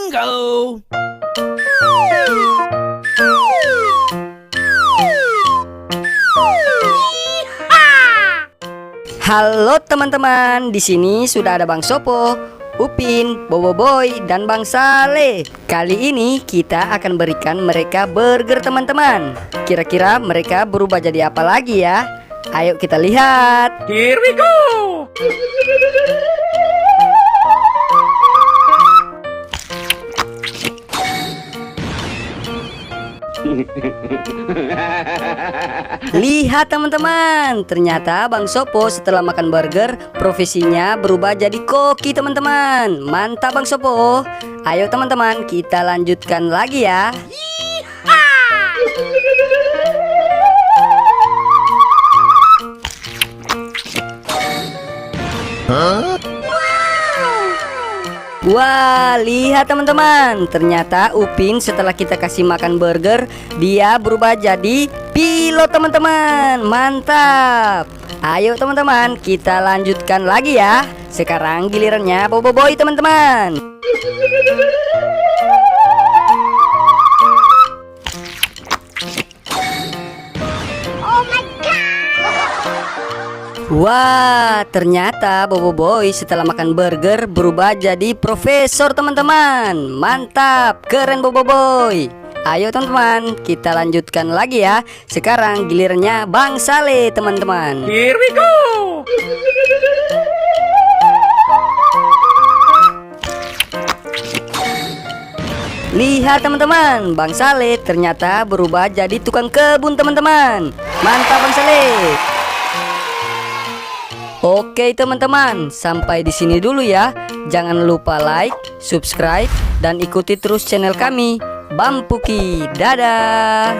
Bingo! Halo teman-teman, di sini sudah ada Bang Sopo, Upin, Bobo Boy, dan Bang Saleh. Kali ini kita akan berikan mereka burger teman-teman. Kira-kira mereka berubah jadi apa lagi ya? Ayo kita lihat. Here we go! Lihat teman-teman, ternyata Bang Sopo setelah makan burger profesinya berubah jadi koki teman-teman. Mantap Bang Sopo. Ayo teman-teman kita lanjutkan lagi ya. Wah, lihat teman-teman, ternyata Upin setelah kita kasih makan burger, dia berubah jadi pilot teman-teman. Mantap. Ayo teman-teman, kita lanjutkan lagi ya. Sekarang gilirannya Bobo Boy teman-teman. Wah, ternyata Bobo Boy setelah makan burger berubah jadi profesor teman-teman. Mantap, keren Bobo Boy. Ayo teman-teman, kita lanjutkan lagi ya. Sekarang gilirannya Bang Saleh teman-teman. Here we go! Lihat teman-teman, Bang Saleh ternyata berubah jadi tukang kebun teman-teman. Mantap Bang Saleh. Oke teman-teman, sampai di sini dulu ya. Jangan lupa like, subscribe, dan ikuti terus channel kami, Bampuki. Dadah.